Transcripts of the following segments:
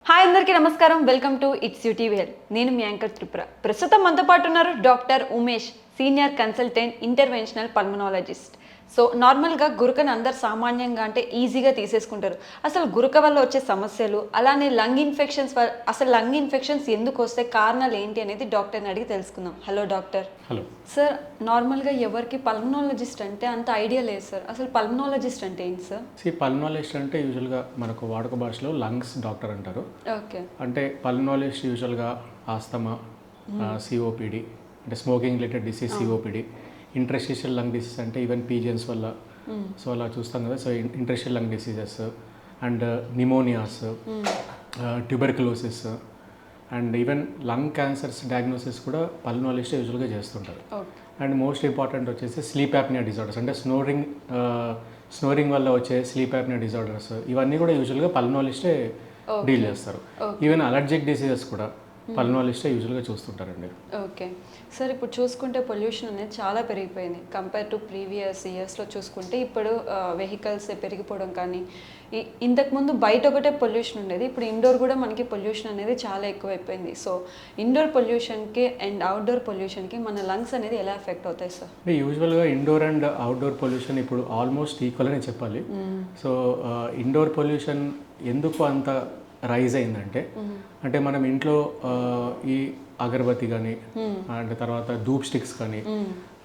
Hi అందరికీ నమస్కారం. Welcome to its UTVL. నేను మీ యాంకర్ త్రిపుర. ప్రస్తుతం మనతో పాటు ఉన్నారు doctor Umesh, senior consultant interventional pulmonologist. So నార్మల్గా గురకను అందరు సామాన్యంగా అంటే ఈజీగా తీసేసుకుంటారు. అసలు గురక వల్ల వచ్చే సమస్యలు, అలానే లంగ్ ఇన్ఫెక్షన్స్, అసలు లంగ్ ఇన్ఫెక్షన్స్ ఎందుకు వస్తాయి, కారణాలు ఏంటి అనేది డాక్టర్ని అడిగి తెలుసుకుందాం. Hello doctor. హలో సార్, నార్మల్గా ఎవరికి పల్మనాలజిస్ట్ అంటే అంత ఐడియా లేదు సార్. అసలు పల్మనాలజిస్ట్ అంటే ఏంటి సార్? పల్మనాలజిస్ట్ అంటే యూజువల్గా మనకు వాడుక భాషలో లంగ్స్ డాక్టర్ అంటారు. ఓకే. అంటే పల్మనాలజిస్ట్ యూజువల్గా ఆస్తమా, సిఓపిడి అంటే smoking related disease, COPD, interstitial lung disease అంటే ఈవెన్ పీజియన్స్ వల్ల సో అలా చూస్తాం కదా. So interstitial lung diseases and pneumonias, tuberculosis and even lung cancers diagnosis కూడా పల్మనాలజిస్ట్ యూజువల్గా చేస్తుంటారు. అండ్ మోస్ట్ ఇంపార్టెంట్ వచ్చేసి స్లీప్ యాప్నియా డిజార్డర్స్ అంటే స్నోరింగ్ వల్ల వచ్చే స్లీప్ యాప్నియా డిజార్డర్స్, ఇవన్నీ కూడా యూజువల్గా పల్మనాలజిస్టే డీల్ చేస్తారు. ఈవెన్ అలర్జిక్ డిసీజెస్ కూడా పల్మనాలజిస్టే యూజువల్గా చూస్తుంటారండి. ఓకే సార్, ఇప్పుడు చూసుకుంటే పొల్యూషన్ అనేది చాలా పెరిగిపోయింది కంపేర్ టు ప్రీవియస్ ఇయర్స్లో చూసుకుంటే. ఇప్పుడు వెహికల్స్ పెరిగిపోవడం కానీ, ఇంతకుముందు బయట ఒకటే పొల్యూషన్ ఉండేది, ఇప్పుడు ఇండోర్ కూడా మనకి పొల్యూషన్ అనేది చాలా ఎక్కువైపోయింది. సో ఇండోర్ పొల్యూషన్కి అండ్ అవుట్డోర్ పొల్యూషన్కి మన లంగ్స్ అనేది ఎలా ఎఫెక్ట్ అవుతాయి సార్? యూజువల్గా ఇండోర్ అండ్ అవుట్డోర్ పొల్యూషన్ ఇప్పుడు ఆల్మోస్ట్ ఈక్వల్ అని చెప్పాలి. సో ఇండోర్ పొల్యూషన్ ఎందుకు అంత రైజ్ అయిందంటే, అంటే మనం ఇంట్లో ఈ అగరబత్తి కానీ అండ్ తర్వాత ధూప్ స్టిక్స్ కానీ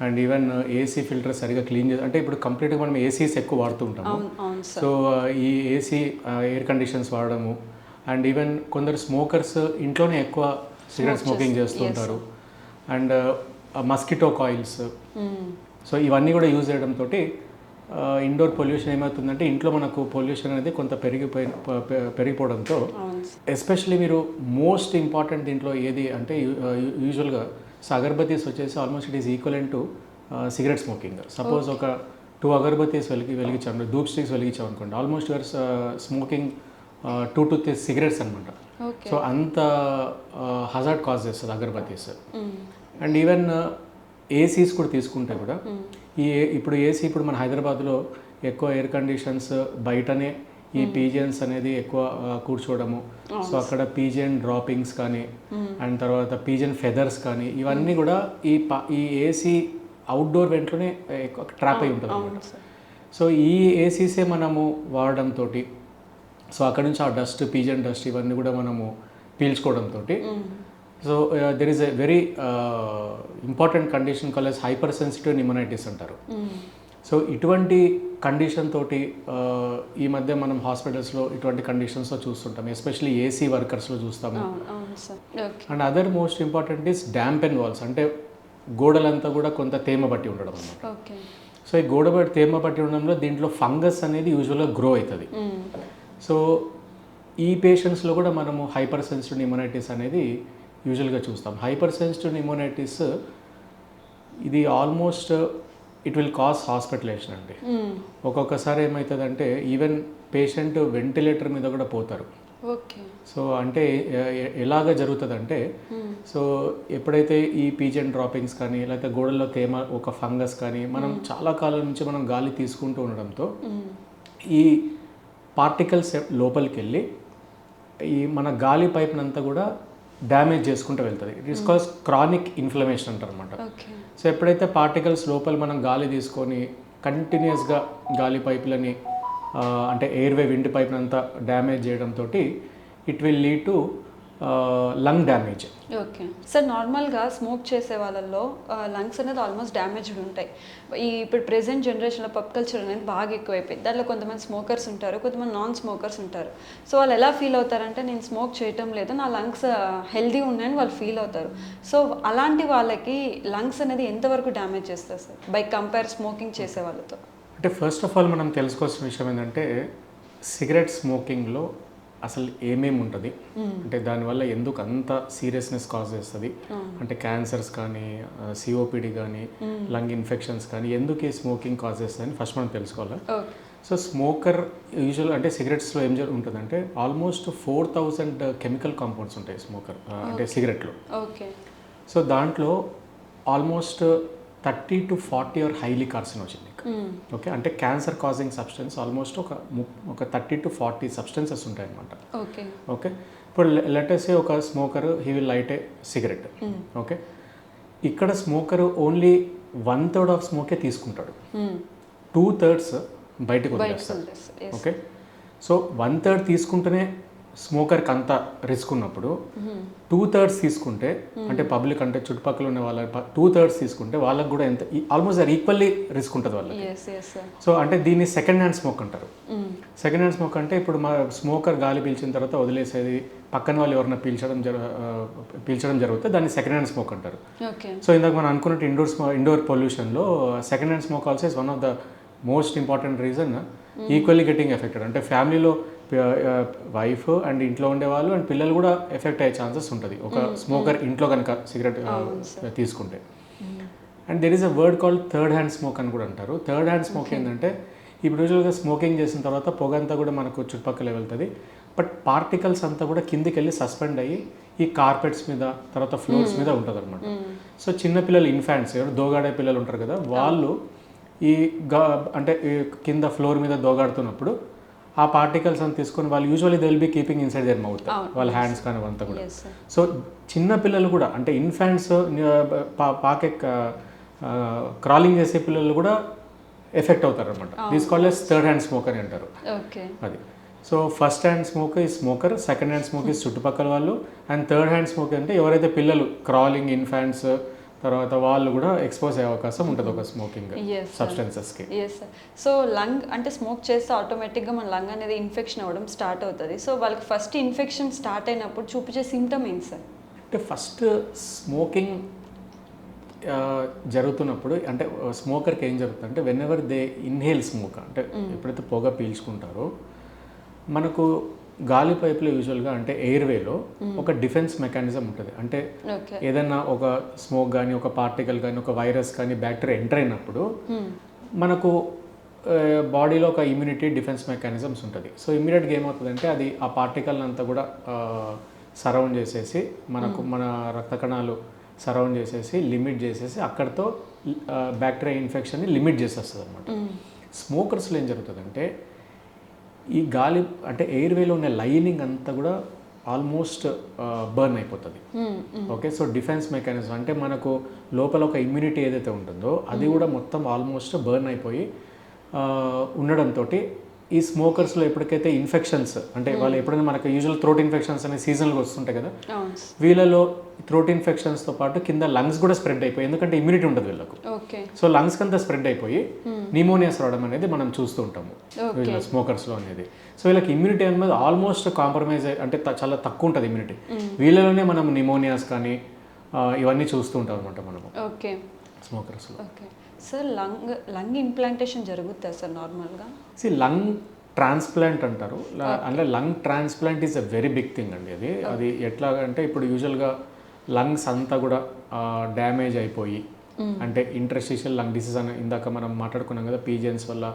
అండ్ ఈవెన్ ఏసీ ఫిల్టర్ సరిగా క్లీన్ చేసి, అంటే ఇప్పుడు కంప్లీట్గా మనం ఏసీస్ ఎక్కువ వాడుతూ ఉంటాము. సో ఈ ఏసీ ఎయిర్ కండిషన్స్ వాడడము అండ్ ఈవెన్ కొందరు స్మోకర్స్ ఇంట్లోనే ఎక్కువ సిగరెట్ స్మోకింగ్ చేస్తూ ఉంటారు. అండ్ మస్కిటో కాయిల్స్, సో ఇవన్నీ కూడా యూజ్ చేయడంతో ఇండోర్ పొల్యూషన్ ఏమవుతుందంటే, ఇంట్లో మనకు పొల్యూషన్ అనేది కొంత పెరిగిపోవడంతో, ఎస్పెషలీ మీరు మోస్ట్ ఇంపార్టెంట్ దీంట్లో ఏది అంటే యూజువల్గా అగర్బత్తీస్ వచ్చేసి almost it is equivalent to cigarette smoking. Suppose ఒక 2 అగర్బత్తీస్ వెలిగించాము, ధూప్ స్టిక్స్ వెలిగించాం అనుకోండి, almost your smoking 2 to 3 cigarettes అనమాట. సో అంత హజార్డ్ కాజ్ చేస్తుంది అగర్బత్తీస్. అండ్ ఈవెన్ ఏసీస్ కూడా తీసుకుంటే కూడా ఇప్పుడు ఏసీ ఇప్పుడు మన హైదరాబాద్లో ఎక్కువ ఎయిర్ కండిషన్స్ బయటనే ఈ పీజియన్స్ అనేది ఎక్కువ కూర్చోవడము. సో అక్కడ పీజియన్ డ్రాపింగ్స్ కానీ అండ్ తర్వాత పీజియన్ ఫెదర్స్ కానీ ఇవన్నీ కూడా ఈ ఏసీ అవుట్డోర్ వెంట్లోనే ఎక్కువ ట్రాప్ అయి ఉంటుంది అనమాట. సో ఈ ఏసీసే మనము వాడడంతో, సో అక్కడ నుంచి ఆ డస్ట్, పీజియన్ డస్ట్ ఇవన్నీ కూడా మనము పీల్చుకోవడంతో, so there is a very important condition call as hyper sensitive pneumonitis అంటారు. సో ఇటువంటి కండిషన్ తోటి ఈ మధ్య మనం హాస్పిటల్స్లో ఇటువంటి కండిషన్స్లో చూస్తుంటాం, ఎస్పెషల్లీ ఏసీ వర్కర్స్లో చూస్తాము. And other most important is dampen walls, అంటే గోడలంతా కూడా కొంత తేమ బట్టి ఉండడం అన్నమాట. సో ఈ తేమ బట్టి ఉండడంలో దీంట్లో ఫంగస్ అనేది యూజువల్గా గ్రో అవుతుంది. సో ఈ పేషెంట్స్లో కూడా మనము హైపర్ సెన్సిటివ్ నిమోనైటిస్ అనేది యూజువల్గా చూస్తాం. హైపర్ సెన్సిటివ్ నిమోనైటిస్ ఇది almost it will cause hospitalisation అండి. ఒక్కొక్కసారి ఏమవుతుందంటే ఈవెన్ పేషెంట్ వెంటిలేటర్ మీద కూడా పోతారు. సో అంటే ఎలాగ జరుగుతుందంటే, సో ఎప్పుడైతే ఈ పీజియన్ డ్రాపింగ్స్ కానీ లేకపోతే గోడల్లో తేమ, ఒక ఫంగస్ కానీ మనం చాలా కాలం నుంచి మనం గాలి తీసుకుంటూ ఉండడంతో ఈ పార్టికల్స్ లోపలికి వెళ్ళి ఈ మన గాలి పైప్నంతా కూడా డ్యామేజ్ చేసుకుంటూ వెళ్తుంది. It is cause chronic inflammation అంటారు అనమాట. సో ఎప్పుడైతే పార్టికల్స్ లోపల మనం గాలి తీసుకొని కంటిన్యూస్గా గాలి పైపులని అంటే ఎయిర్వే విండ్ పైప్ని అంతా డ్యామేజ్ చేయడంతో it will lead to lung damage. Okay sir, నార్మల్గా స్మోక్ చేసే వాళ్ళల్లో లంగ్స్ అనేది ఆల్మోస్ట్ డ్యామేజ్డ్ ఉంటాయి. ఇప్పుడు ప్రెసెంట్ జనరేషన్లో పబ్ కల్చర్ అనేది బాగా ఎక్కువైపోయింది. దాంట్లో కొంతమంది స్మోకర్స్ ఉంటారు, కొంతమంది నాన్ స్మోకర్స్ ఉంటారు. సో వాళ్ళు ఎలా ఫీల్ అవుతారంటే, నేను స్మోక్ చేయటం లేదు, నా లంగ్స్ హెల్దీ ఉన్నాయని వాళ్ళు ఫీల్ అవుతారు. సో అలాంటి వాళ్ళకి లంగ్స్ అనేది ఎంతవరకు డ్యామేజ్ చేస్తారు సార్ బై కంపేర్ స్మోకింగ్ చేసే వాళ్ళతో? అంటే ఫస్ట్ ఆఫ్ ఆల్ మనం తెలుసుకోవాల్సిన విషయం ఏంటంటే, సిగరెట్ స్మోకింగ్లో అసలు ఏమేమి ఉంటుంది, అంటే దానివల్ల ఎందుకు అంత సీరియస్నెస్ కాజ్ చేస్తుంది, అంటే క్యాన్సర్స్ కానీ, సిఓపిడి కానీ, లంగ్ ఇన్ఫెక్షన్స్ కానీ ఎందుకు ఈ స్మోకింగ్ కాజ్ చేస్తుందని ఫస్ట్ మనం తెలుసుకోవాలి. సో స్మోకర్ యూజువల్ అంటే సిగరెట్స్లో ఏం ఉంటుందంటే ఆల్మోస్ట్ 4000 కెమికల్ కాంపౌండ్స్ ఉంటాయి స్మోకర్ అంటే సిగరెట్లో. సో దాంట్లో almost 30 to 40 are highly okay, అంటే క్యాన్సర్ కాజింగ్ సబ్స్టెన్స్ ఆల్మోస్ట్ ఒక 30 to 40 సబ్స్టెన్సెస్ ఉంటాయి అనమాట. ఓకే ఓకే, ఇప్పుడు లెటెస్ట్ ఒక smoker he will light a cigarette. Okay, ఇక్కడ స్మోకర్ ఓన్లీ 1/3 ఆఫ్ స్మోకే తీసుకుంటాడు, 2/3 బయటకు వదిలేస్తాడు. ఓకే, సో 1/3 తీసుకుంటేనే స్మోకర్కి అంత రిస్క్ ఉన్నప్పుడు 2/3 తీసుకుంటే అంటే పబ్లిక్ అంటే చుట్టుపక్కల ఉన్న వాళ్ళ 2/3 తీసుకుంటే వాళ్ళకి కూడా ఎంత ఆల్మోస్ట్ ఈక్వల్లీ రిస్క్ ఉంటుంది వాళ్ళకి. సో అంటే దీన్ని సెకండ్ హ్యాండ్ స్మోక్ అంటారు. సెకండ్ హ్యాండ్ స్మోక్ అంటే ఇప్పుడు మా స్మోకర్ గాలి పీల్చిన తర్వాత వదిలేసేది, పక్కన వాళ్ళు ఎవరైనా పీల్చడం జరిగితే దాన్ని సెకండ్ హ్యాండ్ స్మోక్ అంటారు. సో ఇందాక మనం అనుకున్నట్టు ఇండోర్ పొల్యూషన్లో second hand smoke also is one of the most important reason equally getting affected. అంటే ఫ్యామిలీలో వైఫ్ అండ్ ఇంట్లో ఉండేవాళ్ళు అండ్ పిల్లలు కూడా ఎఫెక్ట్ అయ్యే ఛాన్సెస్ ఉంటుంది ఒక స్మోకర్ ఇంట్లో కనుక సిగరెట్ తీసుకుంటే. And there is a word called third hand smoke అని కూడా అంటారు. థర్డ్ హ్యాండ్ స్మోక్ ఏంటంటే ఇప్పుడు యూజువల్గా స్మోకింగ్ చేసిన తర్వాత పొగ అంతా కూడా మనకు చుట్టుపక్కల వెళ్తుంది, బట్ పార్టికల్స్ అంతా కూడా కిందికి వెళ్ళి సస్పెండ్ అయ్యి ఈ కార్పెట్స్ మీద తర్వాత ఫ్లోర్స్ మీద ఉంటుంది అనమాట. సో చిన్నపిల్లలు ఇన్ఫాంట్స్ ఎవరు దోగాడే పిల్లలు ఉంటారు కదా, వాళ్ళు ఈ అంటే కింద ఫ్లోర్ మీద దోగాడుతున్నప్పుడు ఆ పార్టికల్స్ అని తీసుకొని వాళ్ళు usually they will be keeping inside there mouth, వాళ్ళ హ్యాండ్స్ కానీ అవంతా కూడా. సో చిన్న పిల్లలు కూడా అంటే ఇన్ఫాంట్స్ పాకే క్రాలింగ్ చేసే పిల్లలు కూడా ఎఫెక్ట్ అవుతారు అనమాట. This called as third hand smoke అని అంటారు. అది సో ఫస్ట్ హ్యాండ్ స్మోక్ ఈ స్మోకర్, సెకండ్ హ్యాండ్ స్మోక్ ఈ చుట్టుపక్కల వాళ్ళు, అండ్ థర్డ్ హ్యాండ్ స్మోక్ అంటే ఎవరైతే పిల్లలు క్రాలింగ్ ఇన్ఫాంట్స్ తర్వాత వాళ్ళు కూడా ఎక్స్పోజ్ అయ్యే అవకాశం ఉంటుంది ఒక స్మోకింగ్ సబ్స్టెన్సెస్కి. సో లంగ్ అంటే స్మోక్ చేస్తే ఆటోమేటిక్గా మన లంగ్ అనేది ఇన్ఫెక్షన్ అవ్వడం స్టార్ట్ అవుతుంది. సో వాళ్ళకి ఫస్ట్ ఇన్ఫెక్షన్ స్టార్ట్ అయినప్పుడు చూపించే సిమ్టమ్ ఏంటి సార్? అంటే ఫస్ట్ స్మోకింగ్ జరుగుతున్నప్పుడు అంటే స్మోకర్కి ఏం జరుగుతుంది అంటే when ever they inhale smoke అంటే ఎప్పుడైతే పొగ పీల్చుకుంటారో మనకు గాలి పైపులో యూజువల్గా అంటే ఎయిర్వేలో ఒక డిఫెన్స్ మెకానిజం ఉంటుంది. అంటే ఏదైనా ఒక స్మోక్ కానీ ఒక పార్టికల్ కానీ ఒక వైరస్ కానీ బ్యాక్టీరియా ఎంటర్ అయినప్పుడు మనకు బాడీలో ఒక ఇమ్యూనిటీ డిఫెన్స్ మెకానిజమ్స్ ఉంటుంది. సో ఇమ్మీడియట్గా ఏమవుతుందంటే అది ఆ పార్టికల్ అంతా కూడా సరౌండ్ చేసేసి మన రక్త కణాలు సరౌండ్ చేసేసి లిమిట్ చేసేసి అక్కడితో బ్యాక్టీరియా ఇన్ఫెక్షన్ని లిమిట్ చేసేస్తుంది అనమాట. స్మోకర్స్లో ఏం జరుగుతుందంటే ఈ గాలి అంటే ఎయిర్వేలో ఉన్న లైనింగ్ అంతా కూడా ఆల్మోస్ట్ బర్న్ అయిపోతుంది. ఓకే, సో డిఫెన్స్ మెకానిజం అంటే మనకు లోపల ఒక ఇమ్యూనిటీ ఏదైతే ఉంటుందో అది కూడా మొత్తం ఆల్మోస్ట్ బర్న్ అయిపోయి ఉండడంతో ఈ స్మోకర్స్లో ఎప్పటికైతే ఇన్ఫెక్షన్స్ అంటే వాళ్ళు ఎప్పుడైనా మనకు యూజువల్ థ్రోట్ ఇన్ఫెక్షన్స్ అనే సీజన్లో వస్తుంటాయి కదా, వీళ్ళలో థ్రోట్ ఇన్ఫెక్షన్స్తో పాటు కింద లంగ్స్ కూడా స్ప్రెడ్ అయిపోయి ఎందుకంటే ఇమ్యూనిటీ ఉంటుంది వీళ్ళకు. సో లంగ్స్కి అంతా స్ప్రెడ్ అయిపోయి నిమోనియాస్ రావడం అనేది మనం చూస్తూ ఉంటాము వీళ్ళ స్మోకర్స్లో అనేది. సో వీళ్ళకి ఇమ్యూనిటీ అనేది ఆల్మోస్ట్ కాంప్రమైజ్ అంటే చాలా తక్కువ ఉంటుంది ఇమ్యూనిటీ. వీళ్ళలోనే మనం నిమోనియాస్ కానీ ఇవన్నీ చూస్తూ ఉంటాం అనమాట మనము స్మోకర్స్లో. సార్ లంగ్ ఇంప్లాంటేషన్ జరుగుతుందా సార్ నార్మల్గా? లంగ్ ట్రాన్స్ప్లాంట్ అంటారు. అంటే lung transplant is a very big thing అండి. అది ఎట్లాగంటే ఇప్పుడు యూజువల్గా లంగ్స్ అంతా కూడా డ్యామేజ్ అయిపోయి అంటే ఇంటర్స్టిషియల్ లంగ్ డిసీజ్ అని ఇందాక మనం మాట్లాడుకున్నాం కదా, పీజియన్స్ వల్ల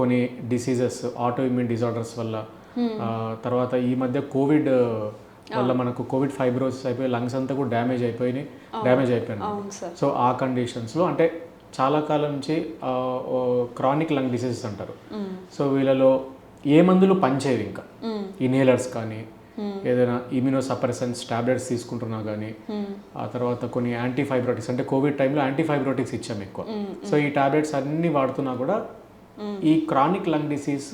కొన్ని డిసీజెస్ ఆటో ఇమ్యూన్ డిజార్డర్స్ వల్ల, తర్వాత ఈ మధ్య కోవిడ్ వల్ల మనకు కోవిడ్ ఫైబ్రోసిస్ అయిపోయి లంగ్స్ అంతా కూడా డ్యామేజ్ అయిపోయినాయి. సో ఆ కండిషన్స్లో అంటే చాలా కాలం నుంచి క్రానిక్ లంగ్ డిసీజెస్ అంటారు. సో వీళ్ళలో ఏ మందులు పనిచేయవు, ఇంకా ఇన్హేలర్స్ కానీ ఏదైనా ఇమ్యూనో సప్రెసెన్స్ టాబ్లెట్స్ తీసుకుంటున్నా కానీ, ఆ తర్వాత కొన్ని యాంటీఫైబ్రోటిక్స్ అంటే కోవిడ్ టైంలో యాంటీఫైబ్రోటిక్స్ ఇచ్చాము ఎక్కువ. సో ఈ టాబ్లెట్స్ అన్నీ వాడుతున్నా కూడా ఈ క్రానిక్ లంగ్ డిసీజ్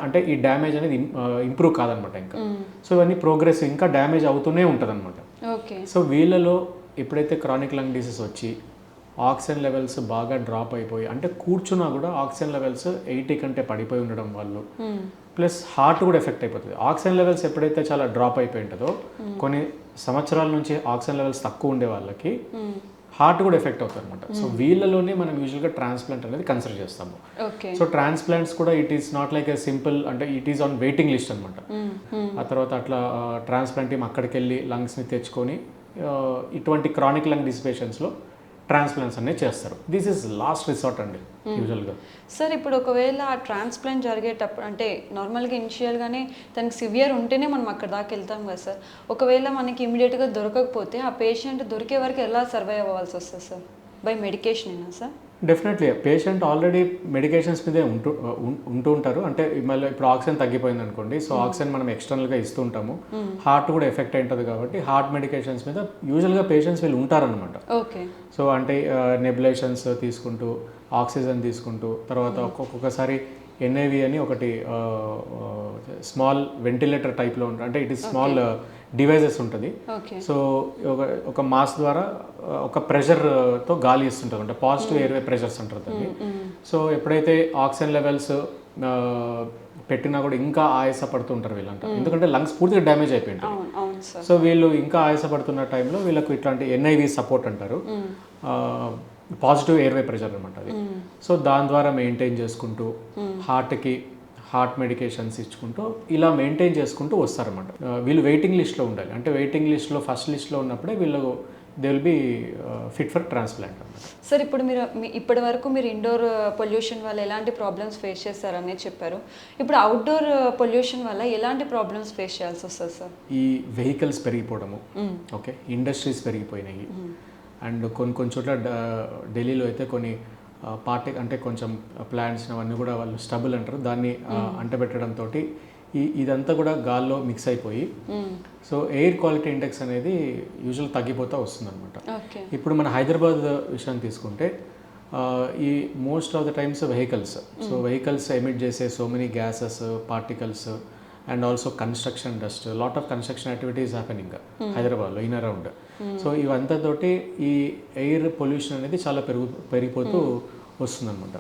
అంటే ఈ డ్యామేజ్ అనేది ఇంప్రూవ్ కాదనమాట ఇంకా. సో ఇవన్నీ ప్రోగ్రెస్ ఇంకా డ్యామేజ్ అవుతూనే ఉంటుంది అనమాట. సో వీళ్ళలో ఎప్పుడైతే క్రానిక్ లంగ్ డిసీజ్ వచ్చి ఆక్సిజన్ లెవెల్స్ బాగా డ్రాప్ అయిపోయి అంటే కూర్చున్నా కూడా ఆక్సిజన్ లెవెల్స్ 80 కంటే పడిపోయి ఉండడం వల్ల ప్లస్ హార్ట్ కూడా ఎఫెక్ట్ అయిపోతుంది. ఆక్సిజన్ లెవెల్స్ ఎప్పుడైతే చాలా డ్రాప్ అయిపోయి ఉంటుందో కొన్ని సంవత్సరాల నుంచి ఆక్సిజన్ లెవెల్స్ తక్కువ ఉండే వాళ్ళకి హార్ట్ కూడా ఎఫెక్ట్ అవుతుంది అనమాట. సో వీళ్ళలోనే మనం యూజువల్గా ట్రాన్స్ప్లాంట్ అనేది కన్సిడర్ చేస్తాము. సో ట్రాన్స్ప్లాంట్స్ కూడా it is not like a simple అంటే it is on waiting list అనమాట. ఆ తర్వాత అట్లా ట్రాన్స్ప్లాంట్ టీమ్ అక్కడికి వెళ్ళి లంగ్స్ని తెచ్చుకొని ఇటువంటి క్రానిక్ లంగ్ డిసీజ్ పేషెంట్స్లో ట్రాన్స్ప్లాంట్స్ అనేది చేస్తారు. దిస్ ఈజ్ లాస్ట్ రిసార్ట్ అండి యూజువల్గా. సార్ ఇప్పుడు ఒకవేళ ఆ ట్రాన్స్ప్లాంట్ జరిగేటప్పుడు అంటే నార్మల్గా ఇనిషియల్గానే తనకి సివియర్ ఉంటేనే మనం అక్కడ దాకా వెళ్తాం కదా సార్, ఒకవేళ మనకి ఇమీడియట్గా దొరకకపోతే ఆ పేషెంట్ దొరికే వరకు ఎలా సర్వైవ్ అవ్వాల్సి వస్తుంది సార్? బై మెడికేషన్ అయినా sir? Definitely patient already medications మీదే ఉంటూ ఉంటారు. అంటే మళ్ళీ ఇప్పుడు ఆక్సిజన్ తగ్గిపోయింది అనుకోండి, సో ఆక్సిజన్ మనం ఎక్స్టర్నల్గా ఇస్తూ ఉంటాము, హార్ట్ కూడా ఎఫెక్ట్ అయి ఉంటుంది కాబట్టి హార్ట్ మెడికేషన్స్ మీద యూజువల్గా పేషెంట్స్ వీళ్ళు ఉంటారనమాట. ఓకే. సో అంటే నెబులేషన్స్ తీసుకుంటూ ఆక్సిజన్ తీసుకుంటూ తర్వాత ఒక్కొక్కసారి ఎన్ఐవి అని ఒకటి స్మాల్ వెంటిలేటర్ టైప్లో ఉంటుంది, అంటే ఇట్ ఈస్ స్మాల్ డివైజెస్ ఉంటుంది. సో ఒక మాస్ ద్వారా ఒక ప్రెషర్తో గాలి ఇస్తుంటుంది, అంటే పాజిటివ్ ఎయిర్వే ప్రెషర్స్ అంటారు దాన్ని. సో ఎప్పుడైతే ఆక్సిజన్ లెవెల్స్ పెట్టినా కూడా ఇంకా ఆయాసపడుతుంటారు వీళ్ళంతా, ఎందుకంటే లంగ్స్ పూర్తిగా డ్యామేజ్ అయిపోయింటాయి. సో వీళ్ళు ఇంకా ఆయాసపడుతున్న టైంలో వీళ్ళకు ఇట్లాంటి ఎన్ఐవి సపోర్ట్ అంటారు, పాజిటివ్ ఎయిర్వే ప్రెషర్ అనమాట అది. సో దాని ద్వారా మెయింటైన్ చేసుకుంటూ హార్ట్ మెడికేషన్స్ ఇచ్చుకుంటూ ఇలా మెయింటైన్ చేసుకుంటూ వస్తారన్నమాట. వీళ్ళు వెయిటింగ్ లిస్ట్లో ఉండాలి, అంటే వెయిటింగ్ లిస్ట్లో ఫస్ట్ లిస్ట్లో ఉన్నప్పుడే వీళ్ళు they will be fit for transplant అనమాట. సార్ ఇప్పుడు ఇప్పటి వరకు మీరు ఇండోర్ పొల్యూషన్ వల్ల ఎలాంటి ప్రాబ్లమ్స్ ఫేస్ చేస్తారనే చెప్పారు. ఇప్పుడు అవుట్డోర్ పొల్యూషన్ వల్ల ఎలాంటి ప్రాబ్లమ్స్ ఫేస్ చేయాల్సి వస్తుంది సార్? ఈ వెహికల్స్ పెరిగిపోవడము, ఓకే, ఇండస్ట్రీస్ పెరిగిపోయినాయి, అండ్ కొన్ని చోట్ల ఢిల్లీలో అయితే కొన్ని అంటే కొంచెం ప్లాంట్స్ అవన్నీ కూడా వాళ్ళు స్టబుల్ అంటారు, దాన్ని అంటబెట్టడంతో ఇదంతా కూడా గాల్లో మిక్స్ అయిపోయి సో ఎయిర్ క్వాలిటీ ఇండెక్స్ అనేది యూజువల్ తగ్గిపోతూ వస్తుంది అనమాట. ఇప్పుడు మన హైదరాబాద్ విషయం తీసుకుంటే ఈ most of the times vehicles emit చేసే so many gases, particles and also construction dust, lot of construction activities happening హైదరాబాద్లో ఇన్ అరౌండ్. సో ఇవంతతోటి ఈ ఎయిర్ పొల్యూషన్ అనేది చాలా పెరిగిపోతూ వస్తుందన్నమాట.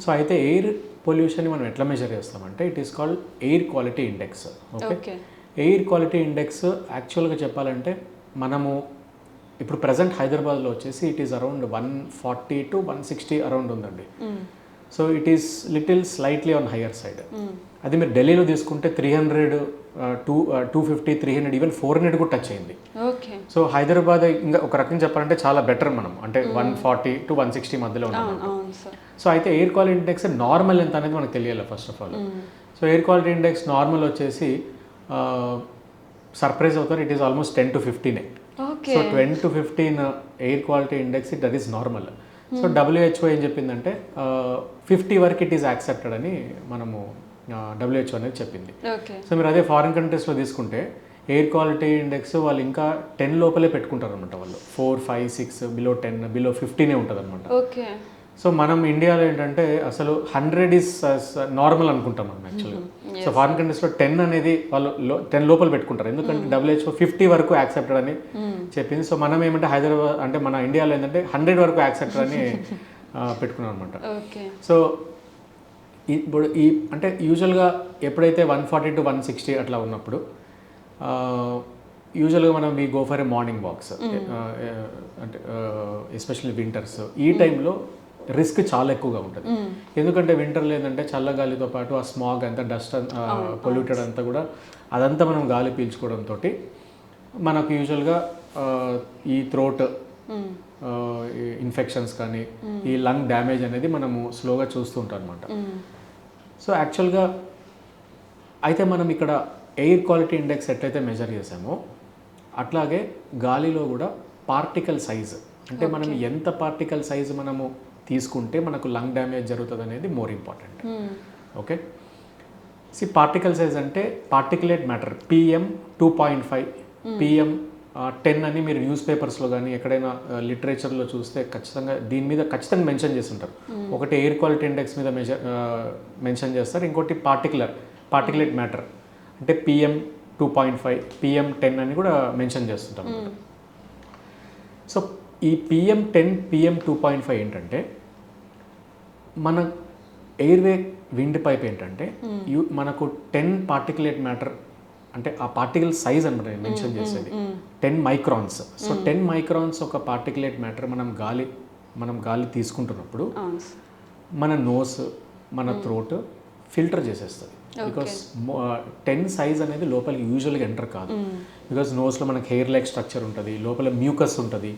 సో అయితే ఎయిర్ పొల్యూషన్ మనం ఎట్లా మెజర్ చేస్తామంటే it is called air quality index. Okay, air quality index యాక్చువల్గా చెప్పాలంటే మనము ఇప్పుడు ప్రజెంట్ హైదరాబాద్లో వచ్చేసి it is around 140 to 160 around ఉందండి. So it is little slightly on higher side. అది మీరు ఢిల్లీలో తీసుకుంటే 300, 250, 300, ఈవెన్ 400 కూడా టచ్ అయింది. సో హైదరాబాద్ ఇంకా ఒక రకంగా చెప్పాలంటే చాలా బెటర్ మనం, అంటే 140 to 160 మధ్యలో ఉన్నాం. సో అయితే ఎయిర్ క్వాలిటీ ఇండెక్స్ నార్మల్ ఎంత అనేది మనకు తెలియాలి first of all. So air quality index normal వచ్చేసి సర్ప్రైజ్ అవుతారు, it is almost 10 to 15. So 10 to 15 air quality index that is normal. So WHO ఏం చెప్పిందంటే 50 వరకు ఇట్ ఈస్ యాక్సెప్టెడ్ అని మనము WHO అనేది చెప్పింది. సో మీరు అదే ఫారిన్ కంట్రీస్లో తీసుకుంటే ఎయిర్ క్వాలిటీ ఇండెక్స్ వాళ్ళు ఇంకా 10 లోపలే పెట్టుకుంటారు అనమాట. వాళ్ళు 4, 5, 6 బిలో 10, బిలో 15 ఉంటుంది అనమాట. సో మనం ఇండియాలో ఏంటంటే అసలు 100 ఈస్ నార్మల్ అనుకుంటాం మనం యాక్చువల్గా. సో ఫారిన్ కంట్రీస్లో 10 అనేది వాళ్ళు 10 లోపల పెట్టుకుంటారు, ఎందుకంటే WHO 50 వరకు యాక్సెప్టెడ్ అని చెప్పింది. సో మనం ఏమంటే హైదరాబాద్ అంటే మన ఇండియాలో ఏంటంటే 100 వరకు యాక్సెప్టెడ్ అని పెట్టుకున్నాం అనమాట. సో ఇప్పుడు అంటే యూజువల్గా ఎప్పుడైతే 140 to 160 అట్లా ఉన్నప్పుడు యూజువల్గా మనం we go for a morning wax, అంటే ఎస్పెషల్లీ వింటర్స్. ఈ టైంలో రిస్క్ చాలా ఎక్కువగా ఉంటుంది, ఎందుకంటే వింటర్లో ఏంటంటే చల్లగాలితో పాటు ఆ స్మాగ్ అంతా, డస్ట్ పొల్యూటెడ్ అంతా కూడా అదంతా మనం గాలి పీల్చుకోవడంతో మనకు యూజువల్గా ఈ థ్రోట్ ఇన్ఫెక్షన్స్ కానీ ఈ లంగ్ డ్యామేజ్ అనేది మనము స్లోగా చూస్తూ ఉంటాం అనమాట. సో యాక్చువల్గా అయితే మనం ఇక్కడ ఎయిర్ క్వాలిటీ ఇండెక్స్ ఎట్లయితే మెజర్ చేసామో అట్లాగే గాలిలో కూడా పార్టికల్ సైజ్, అంటే మనం ఎంత పార్టికల్ సైజ్ మనము తీసుకుంటే మనకు లంగ్ డ్యామేజ్ జరుగుతుంది అనేది more important. Okay, particle size అంటే పార్టికులేట్ మ్యాటర్ PM2.5, PM10 అని మీరు న్యూస్ పేపర్స్లో కానీ ఎక్కడైనా లిటరేచర్లో చూస్తే ఖచ్చితంగా దీని మీద ఖచ్చితంగా మెన్షన్ చేస్తుంటారు. ఒకటి ఎయిర్ క్వాలిటీ ఇండెక్స్ మీద మెన్షన్ చేస్తారు, ఇంకోటి పార్టికులేట్ మ్యాటర్ అంటే PM2.5, PM10 అని కూడా మెన్షన్ చేస్తుంటాం. సో ఈ PM10, PM2.5 ఏంటంటే మన ఎయిర్వే విండ్ పైప్ ఏంటంటే మనకు 10 పార్టికులేట్ మ్యాటర్, అంటే ఆ పార్టికల్ సైజ్ అనమాట మెన్షన్ చేసేది 10 మైక్రాన్స్. సో 10 మైక్రాన్స్ ఒక పార్టికులేట్ మ్యాటర్ మనం గాలి తీసుకుంటున్నప్పుడు మన నోస్, మన థ్రోట్ ఫిల్టర్ చేసేస్తుంది. బికాస్ 10 సైజ్ అనేది లోపలికి యూజువల్గా ఎంటర్ కాదు, బికాస్ నోస్లో మనకి హెయిర్ లైక్ స్ట్రక్చర్ ఉంటుంది, లోపల మ్యూకస్ ఉంటుంది,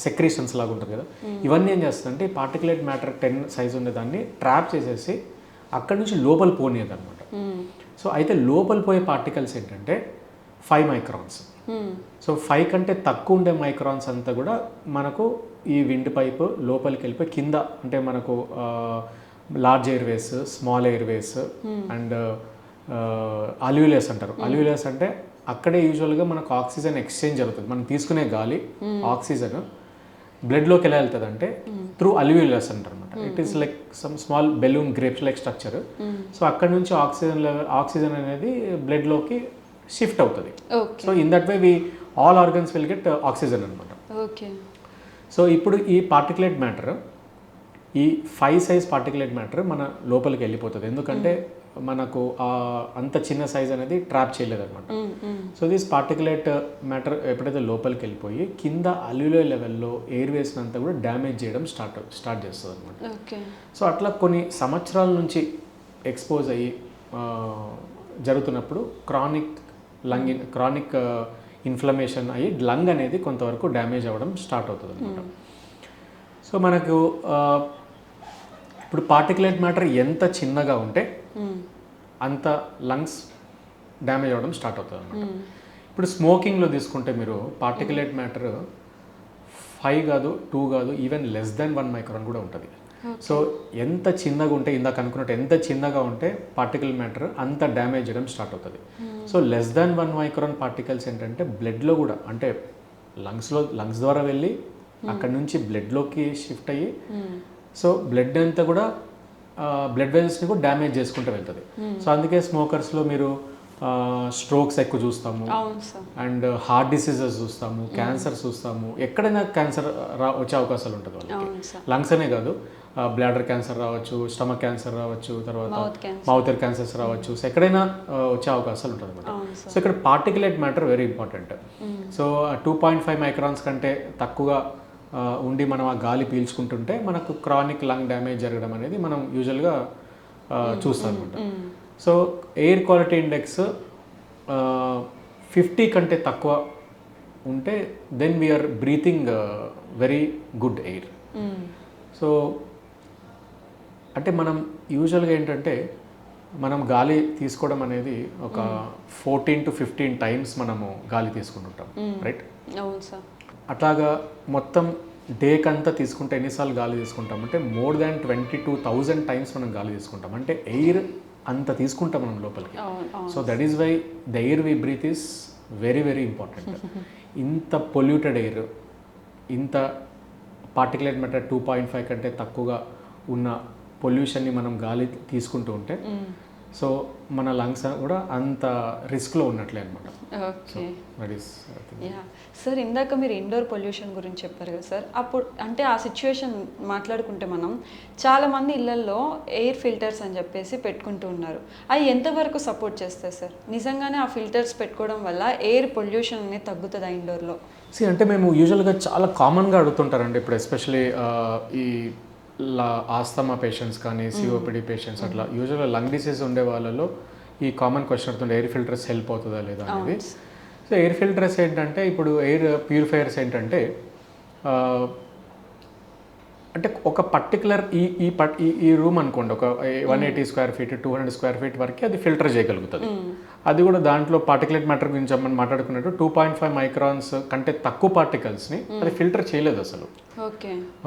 సెక్రీషన్స్ లాగా ఉంటుంది కదా. ఇవన్నీ ఏం చేస్తుందంటే పార్టికులేట్ మ్యాటర్ 10 సైజ్ ఉండేదాన్ని ట్రాప్ చేసేసి అక్కడి నుంచి లోపల పోనీయదు అనమాట. సో అయితే లోపల పోయే పార్టికల్స్ ఏంటంటే 5 మైక్రాన్స్. సో 5 కంటే తక్కువ ఉండే మైక్రాన్స్ అంతా కూడా మనకు ఈ విండ్ పైప్ లోపలికి వెళ్ళిపోయి కింద అంటే మనకు large airways, small airways and alveoli అంటారు. అల్యూలేస్ అంటే అక్కడే యూజువల్గా మనకు ఆక్సిజన్ ఎక్స్చేంజ్ జరుగుతుంది. మనం తీసుకునే గాలి ఆక్సిజన్ బ్లడ్లోకి ఎలా వెళ్తుంది అంటే త్రూ అల్యూలస్ అంటారు అనమాట. It is like some small balloon grapes like structure. So అక్కడ నుంచి ఆక్సిజన్ అనేది బ్లడ్లోకి షిఫ్ట్ అవుతుంది. So in that way all organs will get oxygen అనమాట. ఓకే. సో ఇప్పుడు ఈ పార్టికులేట్ మ్యాటర్, ఈ 5 సైజ్ పార్టికులేట్ మ్యాటర్ మన లోపలికి వెళ్ళిపోతుంది. ఎందుకంటే మనకు అంత చిన్న సైజ్ అనేది ట్రాప్ చేయలేదు అనమాట. సో దిస్ పార్టికులేట్ మ్యాటర్ ఎప్పుడైతే లోపలికి వెళ్ళిపోయి కింద అల్యూలర్ లెవెల్లో ఎయిర్వేస్ అంతా కూడా డ్యామేజ్ చేయడం స్టార్ట్ చేస్తుంది అనమాట. సో అట్లా కొన్ని సంవత్సరాల నుంచి ఎక్స్పోజ్ అయ్యి జరుగుతున్నప్పుడు క్రానిక్ ఇన్ఫ్లమేషన్ అయ్యి లంగ్ అనేది కొంతవరకు డ్యామేజ్ అవ్వడం స్టార్ట్ అవుతుంది అనమాట. సో మనకు ఇప్పుడు పార్టికులేట్ మ్యాటర్ ఎంత చిన్నగా ఉంటే అంత లంగ్స్ డ్యామేజ్ అవ్వడం స్టార్ట్ అవుతుంది అనమాట. ఇప్పుడు స్మోకింగ్లో తీసుకుంటే మీరు పార్టికులేట్ మ్యాటర్ 5 కాదు, 2 కాదు, ఈవెన్ లెస్ దెన్ 1 మైక్రాన్ కూడా ఉంటుంది. సో ఎంత చిన్నగా ఉంటే, ఇందాక అనుకున్నట్టు ఎంత చిన్నగా ఉంటే పార్టికల్ మ్యాటర్ అంత డ్యామేజ్ చేయడం స్టార్ట్ అవుతుంది. So less than 1 micron particles ఏంటంటే బ్లడ్లో కూడా అంటే లంగ్స్ ద్వారా వెళ్ళి అక్కడ నుంచి బ్లడ్లోకి షిఫ్ట్ అయ్యి సో బ్లడ్ అంతా కూడా బ్లడ్ వెజల్స్ని కూడా డ్యామేజ్ చేసుకుంటూ వెళ్తుంది. సో అందుకే స్మోకర్స్లో మీరు స్ట్రోక్స్ ఎక్కువ చూస్తాము, అండ్ హార్ట్ డిసీజెస్ చూస్తాము, క్యాన్సర్ చూస్తాము. ఎక్కడైనా క్యాన్సర్ వచ్చే అవకాశాలు ఉంటుంది వాళ్ళకి. లంగ్స్ అనే కాదు, బ్లాడర్ క్యాన్సర్ రావచ్చు, స్టమక్ క్యాన్సర్ రావచ్చు, తర్వాత మౌత్ క్యాన్సర్స్ రావచ్చు. సో ఎక్కడైనా వచ్చే అవకాశాలు ఉంటుంది అనమాట. సో ఇక్కడ particulate matter very important. So 2.5 microns కంటే తక్కువగా ఉండి మనం ఆ గాలి పీల్చుకుంటుంటే మనకు క్రానిక్ లంగ్ డ్యామేజ్ జరగడం అనేది మనం యూజువల్గా చూస్తాం అనమాట. సో ఎయిర్ క్వాలిటీ ఇండెక్స్ 50 కంటే తక్కువ ఉంటే then we are breathing very good air. So అంటే మనం యూజువల్గా ఏంటంటే మనం గాలి తీసుకోవడం అనేది ఒక 14 to 15 టైమ్స్ మనము గాలి తీసుకుంటుంటాం, రైట్? అవును సార్. అట్లాగా మొత్తం డేకంతా తీసుకుంటే ఎన్నిసార్లు గాలి తీసుకుంటాం అంటే మోర్ దాన్ 22,000 టైమ్స్ మనం గాలి తీసుకుంటాం. అంటే ఎయిర్ అంత తీసుకుంటాం మనం లోపలికి. So that is why the air we breathe is very very important. ఇంత పొల్యూటెడ్ ఎయిర్, ఇంత పార్టికులేట్ మ్యాటర్ 2.5 కంటే తక్కువగా ఉన్న పొల్యూషన్ని మనం గాలి తీసుకుంటూ ఉంటే సో మన లంగ్స్ కూడా అంత రిస్క్లో ఉన్నట్లే అనమాట. ఓకే. సార్ ఇందాక మీరు ఇండోర్ పొల్యూషన్ గురించి చెప్పారు కదా సార్, అప్పుడు అంటే ఆ సిచ్యువేషన్ మాట్లాడుకుంటే మనం చాలామంది ఇళ్లల్లో ఎయిర్ ఫిల్టర్స్ అని చెప్పేసి పెట్టుకుంటూ ఉన్నారు. అవి ఎంతవరకు సపోర్ట్ చేస్తాయి సార్? నిజంగానే ఆ ఫిల్టర్స్ పెట్టుకోవడం వల్ల ఎయిర్ పొల్యూషన్ అనేది తగ్గుతుందా ఇండోర్లో? అంటే మేము యూజువల్గా చాలా కామన్గా అడుగుతుంటారండి ఇప్పుడు, ఎస్పెషలీ ఈ ఆస్తమా పేషెంట్స్ కానీ సిఓపిడి పేషెంట్స్ అట్లా యూజువల్గా లంగ్ డిసీజ్ ఉండే వాళ్ళలో ఈ కామన్ క్వశ్చన్ అవుతుంది, ఎయిర్ ఫిల్టర్స్ హెల్ప్ అవుతుందా లేదా అనేది. సో ఎయిర్ ఫిల్టర్స్ ఏంటంటే ఇప్పుడు ఎయిర్ ప్యూరిఫైయర్స్ ఏంటంటే అంటే ఒక పర్టికులర్ ఈ రూమ్ అనుకోండి, ఒక 180 స్క్వేర్ ఫీట్ 200 స్క్వేర్ ఫీట్ వరకు అది ఫిల్టర్ చేయగలుగుతుంది. అది కూడా దాంట్లో పార్టికులేట్ మ్యాటర్ గురించి మనం మాట్లాడుకున్నట్టు 2.5 మైక్రాన్స్ కంటే తక్కువ పార్టికల్స్ని అది ఫిల్టర్ చేయలేదు అసలు.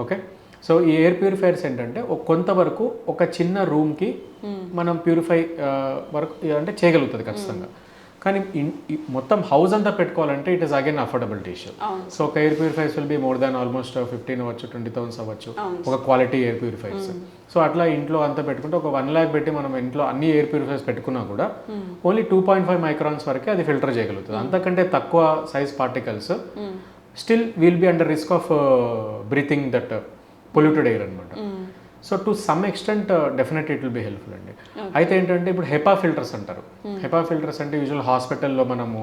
ఓకే. సో ఈ ఎయిర్ ప్యూరిఫైయర్స్ ఏంటంటే కొంతవరకు ఒక చిన్న రూమ్కి మనం ప్యూరిఫై వరకు అంటే చేయగలుగుతుంది ఖచ్చితంగా. కానీ మొత్తం హౌస్ అంతా పెట్టుకోవాలంటే it is again affordability issue. So ఒక air purifiers will be more than almost 15 అవ్వచ్చు, 20,000 అవ్వచ్చు ఒక క్వాలిటీ ఎయిర్ ప్యూరిఫైర్స్. సో అట్లా ఇంట్లో అంతా పెట్టుకుంటే ఒక 1 lakh పెట్టి మనం ఇంట్లో అన్ని ఎయిర్ ప్యూరిఫైర్స్ పెట్టుకున్నా కూడా ఓన్లీ 2.5 మైక్రాన్స్ వరకే అది ఫిల్టర్ చేయగలుగుతుంది. అంతకంటే తక్కువ size particles still will be under risk of breathing that polluted air అనమాట. So to some extent definitely it will be helpful అండి. అయితే ఏంటంటే ఇప్పుడు హెపా ఫిల్టర్స్ అంటారు. హెపా ఫిల్టర్స్ అంటే యూజువల్ హాస్పిటల్లో మనము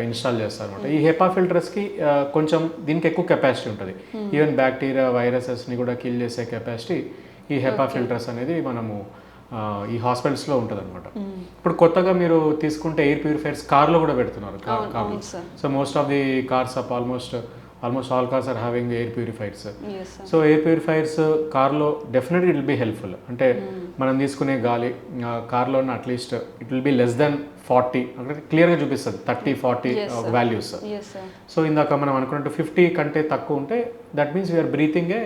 ఇన్స్టాల్ చేస్తారు అనమాట. ఈ హెపా ఫిల్టర్స్కి కొంచెం దీనికి ఎక్కువ కెపాసిటీ ఉంటుంది. ఈవెన్ బ్యాక్టీరియా వైరసెస్ని కూడా కిల్ చేసే కెపాసిటీ ఈ హెపా ఫిల్టర్స్ అనేది మనము ఈ హాస్పిటల్స్లో ఉంటుంది అనమాట. ఇప్పుడు కొత్తగా మీరు తీసుకుంటే ఎయిర్ ప్యూరిఫైర్స్ కార్లో కూడా పెడుతున్నారు. So most of the cars almost almost all cars are having air purifiers. Yes sir. So air purifiers కార్లో డెఫినెట్గా ఇట్ విల్ బీ హెల్ప్ఫుల్. అంటే మనం తీసుకునే గాలి కార్లో ఉన్న at least it will be less than 40, అక్కడ క్లియర్గా చూపిస్తుంది 30-40 వాల్యూస్. Yes sir. సో ఇందాక మనం అనుకున్నట్టు 50 కంటే తక్కువ ఉంటే that means we are breathing a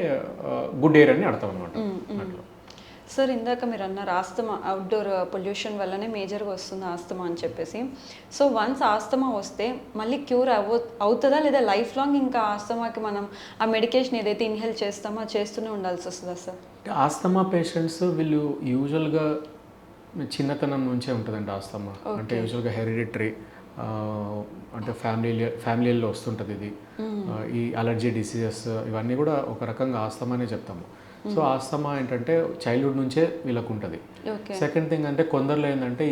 good air అని అర్థం అనమాట. అట్లా సార్ ఇందాక మీరు అన్నారు ఆస్తమా అవుట్డోర్ పొల్యూషన్ వల్లనే మేజర్గా వస్తుంది ఆస్తమా అని చెప్పేసి. సో వన్స్ ఆస్తమా వస్తే మళ్ళీ క్యూర్ అవుతుందా లేదా లైఫ్ లాంగ్ ఇంకా ఆస్తమాకి మనం ఆ మెడికేషన్ ఏదైతే ఇన్హేల్ చేస్తామో అది చేస్తూనే ఉండాల్సి వస్తుందా సార్? ఆస్తమా పేషెంట్స్ వీళ్ళు యూజువల్గా చిన్నతనం నుంచే ఉంటుందండి ఆస్తమా. అంటే యూజువల్గా హెరిడిటరీ, అంటే ఫ్యామిలీలో వస్తుంటుంది ఇది. ఈ అలర్జీ డిసీజెస్ ఇవన్నీ కూడా ఒక రకంగా ఆస్తమానే చెప్తాము. సో ఆస్తమా ఏంటంటే చైల్డ్హుడ్ నుంచే వీళ్ళకు ఉంటుంది. సెకండ్ థింగ్ అంటే కొందరిలో ఏంటంటే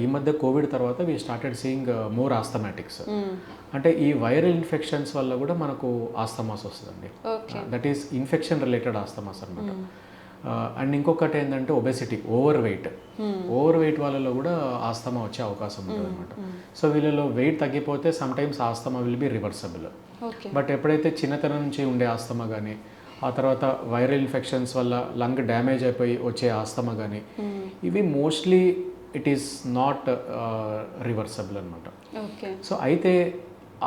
ఈ మధ్య కోవిడ్ తర్వాత వీ స్టార్టెడ్ సీయింగ్ మోర్ ఆస్తమాటిక్స్. అంటే ఈ వైరల్ ఇన్ఫెక్షన్స్ వల్ల కూడా మనకు ఆస్తమాస్ వస్తుందండి. దట్ ఈస్ ఇన్ఫెక్షన్ రిలేటెడ్ ఆస్తమాస్ అనమాట. అండ్ ఇంకొకటి ఏంటంటే ఒబెసిటీ, ఓవర్ వెయిట్ వాళ్ళలో కూడా ఆస్తమా వచ్చే అవకాశం ఉంటుంది అనమాట. సో వీళ్ళలో వెయిట్ తగ్గిపోతే some times asthma will be reversible. But ఎప్పుడైతే చిన్నతనం నుంచి ఉండే ఆస్తమా కానీ ఆ తర్వాత వైరల్ ఇన్ఫెక్షన్స్ వల్ల లంగ్ డ్యామేజ్ అయిపోయి వచ్చే ఆస్తమా కానీ ఇవి mostly it is not reversible అనమాట. సో అయితే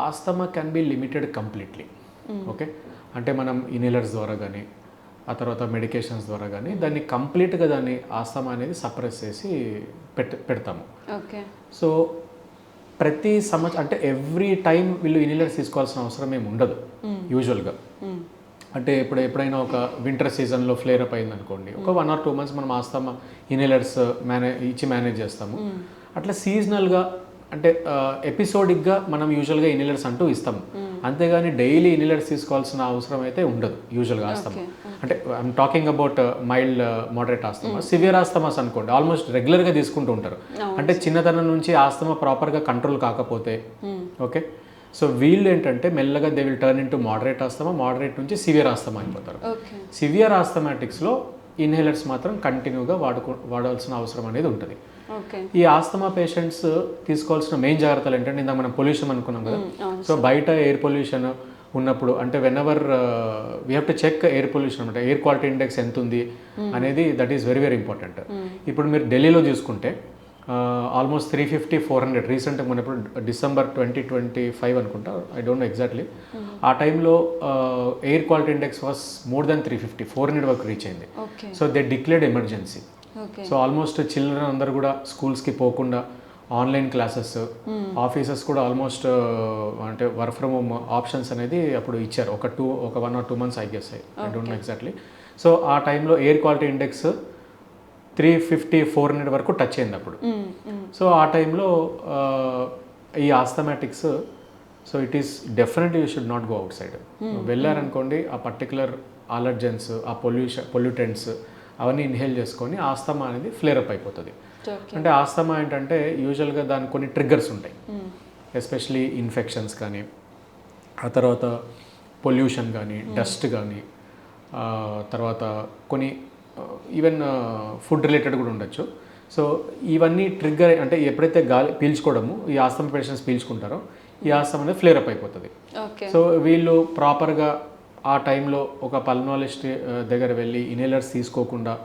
asthma can be limited completely. Okay, అంటే మనం ఇన్హేలర్స్ ద్వారా కానీ ఆ తర్వాత మెడికేషన్స్ ద్వారా కానీ దాన్ని కంప్లీట్గా దాన్ని ఆస్తమా అనేది సప్రెస్ చేసి పెడతాము. సో ప్రతి సంవత్సరం అంటే ఎవ్రీ టైం వీళ్ళు ఇన్హేలర్స్ తీసుకోవాల్సిన అవసరం ఏమి ఉండదు యూజువల్గా. అంటే ఎప్పుడైనా ఒక వింటర్ సీజన్లో ఫ్లేర్ అప్ అయింది అనుకోండి, ఒక 1 or 2 months మనం ఆస్తమా ఇన్హేలర్స్ మేనేజ్ చేస్తాము. అట్లా సీజనల్గా అంటే ఎపిసోడిక్గా మనం యూజువల్గా ఇన్హేలర్స్ అంటూ ఇస్తాము. అంతేగాని డైలీ ఇన్హేలర్స్ తీసుకోవాల్సిన అవసరం అయితే ఉండదు యూజువల్గా ఆస్తమా. అంటే I'm talking about mild moderate asthma. Severe asthmas అనుకోండి ఆల్మోస్ట్ రెగ్యులర్గా తీసుకుంటూ ఉంటారు. అంటే చిన్నతనం నుంచి ఆస్తమా ప్రాపర్గా కంట్రోల్ కాకపోతే ఓకే, సో వీళ్ళు ఏంటంటే మెల్లగా they will turn in to moderate asthma, moderate నుంచి సివియర్ ఆస్తమా అయిపోతారు. సివియర్ ఆస్తమాటిక్స్లో ఇన్హేలర్స్ మాత్రం కంటిన్యూగా వాడాల్సిన అవసరం అనేది ఉంటుంది. ఈ ఆస్తమా పేషెంట్స్ తీసుకోవాల్సిన మెయిన్ జాగ్రత్తలు ఏంటంటే ఇందాక మనం పొల్యూషన్ అనుకున్నాం కదా. సో బయట ఎయిర్ పొల్యూషన్ ఉన్నప్పుడు అంటే whenever we have to check air pollution అనమాట. ఎయిర్ క్వాలిటీ ఇండెక్స్ ఎంత ఉంది అనేది దట్ ఈస్ వెరీ ఇంపార్టెంట్. ఇప్పుడు మీరు ఢిల్లీలో చూసుకుంటే ఆల్మోస్ట్ 350-400 రీసెంట్గా మన ఇప్పుడు December 2025 అనుకుంటా, ఐ డోంట్ నో ఎగ్జాక్ట్లీ. ఆ టైంలో air quality index was more than 350, 400 వరకు రీచ్ అయింది. So they declared emergency. So almost children అందరూ కూడా స్కూల్స్కి పోకుండా ఆన్లైన్ క్లాసెస్, ఆఫీసెస్ కూడా ఆల్మోస్ట్ అంటే వర్క్ ఫ్రమ్ హోమ్ ఆప్షన్స్ అనేది అప్పుడు ఇచ్చారు. ఒక 1 or 2 months I guess, I don't know exactly. So ఆ టైంలో ఎయిర్ క్వాలిటీ ఇండెక్స్ 350-400 వరకు టచ్ అయింది అప్పుడు. సో ఆ టైంలో ఈ ఆస్థమాటిక్స్, so it is definitely you should not go out side. వెళ్ళారనుకోండి ఆ పర్టికులర్ అలర్జెన్స్, ఆ పొల్యూటెంట్స్ అవన్నీ ఇన్హేల్ చేసుకొని ఆస్తమా అనేది ఫ్లేరప్ అయిపోతుంది. అంటే ఆస్తమా ఏంటంటే యూజువల్గా దానికి కొన్ని ట్రిగ్గర్స్ ఉంటాయి, ఎస్పెషలీ ఇన్ఫెక్షన్స్ కానీ ఆ తర్వాత పొల్యూషన్ కానీ డస్ట్ కానీ తర్వాత కొన్ని ఈవెన్ ఫుడ్ రిలేటెడ్ కూడా ఉండొచ్చు. సో ఇవన్నీ ట్రిగ్గర్ అంటే ఎప్పుడైతే గాలి పీల్చుకోవడము ఈ ఆస్తమా పేషెంట్స్ పీల్చుకుంటారో ఈ ఆస్తమా అనేది ఫ్లేర్ అప్ అయిపోతుంది. సో వీళ్ళు ప్రాపర్గా ఆ టైంలో ఒక పల్మనాలజిస్ట్ దగ్గర వెళ్ళి ఇన్హేలర్స్ తీసుకోకుండా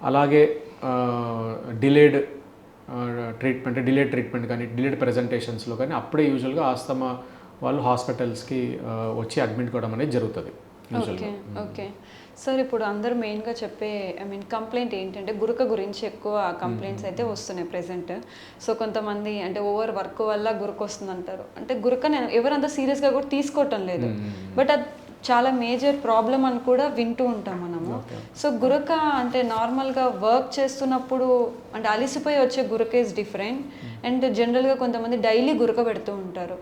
అలాగే డిలేడ్ ట్రీట్మెంట్ కానీ డిలేడ్ ప్రెజెంటేషన్స్లో కానీ అప్పుడే యూజువల్గా ఆస్తమా వాళ్ళు హాస్పిటల్స్కి వచ్చి అడ్మిట్ కావడం అనేది జరుగుతుంది యూజువల్గా. ఓకే సార్, ఇప్పుడు అందరూ మెయిన్గా చెప్పే కంప్లైంట్ ఏంటంటే గురక గురించి ఎక్కువ కంప్లైంట్స్ అయితే వస్తున్నాయి ప్రెసెంట్. సో కొంతమంది అంటే ఓవర్ వర్క్ వల్ల గురక వస్తుంది అంటారు. అంటే గురక నేను ఎవరంతా సీరియస్గా కూడా తీసుకోవటం లేదు, బట్ అది చాలా మేజర్ ప్రాబ్లం అని కూడా వింటూ ఉంటాం మనము. సో గురక అంటే నార్మల్గా వర్క్ చేస్తున్నప్పుడు అంటే అలిసిపోయి వచ్చే గురక ఈజ్ డిఫరెంట్, అండ్ జనరల్గా కొంతమంది డైలీ గురక పెడుతూ ఉంటారు.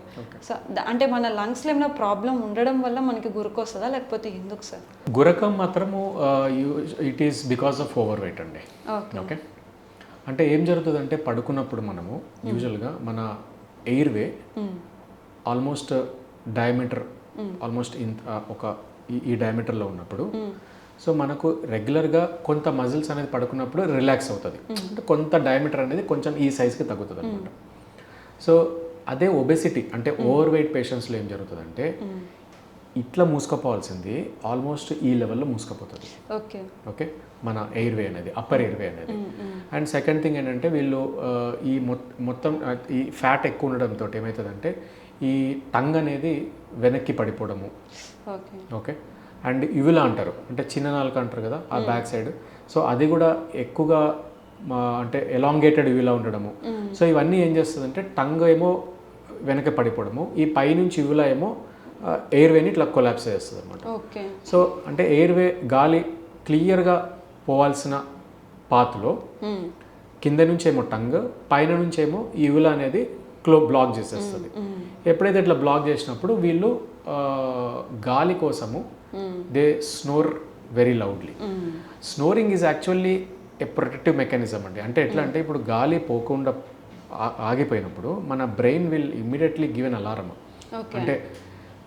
సో అంటే మన లంగ్స్లో ఏమైనా ప్రాబ్లం ఉండడం వల్ల మనకి గురక వస్తుందా లేకపోతే ఎందుకు సార్? గురకం మాత్రము it is because of over weight అండి. ఓకే, అంటే ఏం జరుగుతుందంటే పడుకున్నప్పుడు మనము యూజువల్గా మన ఎయిర్వే ఆల్మోస్ట్ డయామీటర్ ఆల్మోస్ట్ ఒక ఈ డయామీటర్లో ఉన్నప్పుడు సో మనకు రెగ్యులర్గా కొంత మజిల్స్ అనేది పడుకున్నప్పుడు రిలాక్స్ అవుతుంది. అంటే కొంత డయామీటర్ అనేది కొంచెం ఈ సైజ్కి తగ్గుతుంది అనమాట. సో అదే ఒబెసిటీ అంటే ఓవర్ వెయిట్ పేషెంట్స్లో ఏం జరుగుతుందంటే ఇట్లా మూసుకపోవాల్సింది ఆల్మోస్ట్ ఈ లెవెల్లో మూసుకపోతుంది. ఓకే ఓకే, మన ఎయిర్వే అనేది, అప్పర్ ఎయిర్వే అనేది. అండ్ సెకండ్ థింగ్ ఏంటంటే వీళ్ళు ఈ మొత్తం ఈ ఫ్యాట్ ఎక్కువ ఉండడంతో ఏమవుతుందంటే ఈ టంగ్ అనేది వెనక్కి పడిపోవడము. ఓకే ఓకే, అండ్ యువిలా అంటారు, అంటే చిన్న నాలుక అంటారు కదా ఆ బ్యాక్ సైడ్. సో అది కూడా ఎక్కువగా అంటే ఎలాంగేటెడ్ యువిలా ఉండడము. సో ఇవన్నీ ఏం చేస్తుందంటే టంగ్ ఏమో వెనక్కి పడిపోవడము, ఈ పైనుంచి యువిలా ఏమో ఎయిర్వేని ఇట్లా కొలాప్స్ చేస్తుంది అనమాట. ఓకే సో అంటే ఎయిర్వే గాలి క్లియర్గా పోవాల్సిన పాత్లో కింద నుంచేమో టంగ్, పైన నుంచేమో ఈ యువిలా అనేది బ్లాక్ చేసేస్తుంది. ఎప్పుడైతే ఇట్లా బ్లాక్ చేసినప్పుడు వీళ్ళు గాలి కోసము they snore very loudly. Snoring is actually A protective mechanism అండి. అంటే ఎట్లా అంటే ఇప్పుడు గాలి పోకుండా ఆగిపోయినప్పుడు మన brain will immediately give an alarm. అంటే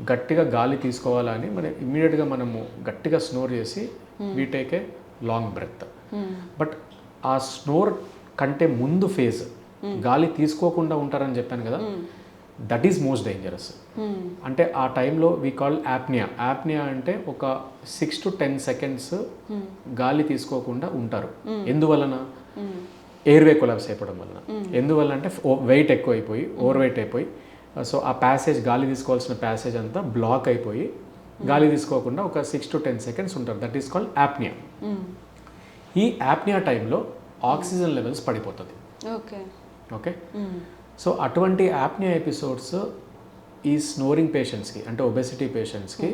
గట్టిగా గాలి తీసుకోవాలని మనం ఇమ్మీడియట్గా మనము గట్టిగా స్నోర్ చేసి we take a long breath. But ఆ స్నోర్ కంటే ముందు ఫేజ్ గాలి తీసుకోకుండా ఉంటారని చెప్పాను కదా, దట్ ఈజ్ మోస్ట్ డేంజరస్. అంటే ఆ టైంలో వీ కాల్ యాప్నియా. యాప్నియా అంటే ఒక 6 to 10 seconds గాలి తీసుకోకుండా ఉంటారు. ఎందువలన? ఎయిర్వే కొలాప్స్ అయిపోవడం వలన. ఎందువల్ల అంటే వెయిట్ ఎక్కువ అయిపోయి ఓవర్ వెయిట్ అయిపోయి సో ఆ ప్యాసేజ్, గాలి తీసుకోవాల్సిన ప్యాసేజ్ అంతా బ్లాక్ అయిపోయి గాలి తీసుకోకుండా ఒక 6 to 10 seconds ఉంటారు. That is called apnea. ఈ యాప్నియా టైంలో ఆక్సిజన్ లెవెల్స్ పడిపోతుంది. ఓకే ఓకే, సో అటువంటి యాప్నియా ఎపిసోడ్స్ ఈ స్నోరింగ్ పేషెంట్స్కి అంటే ఒబెసిటీ పేషెంట్స్కి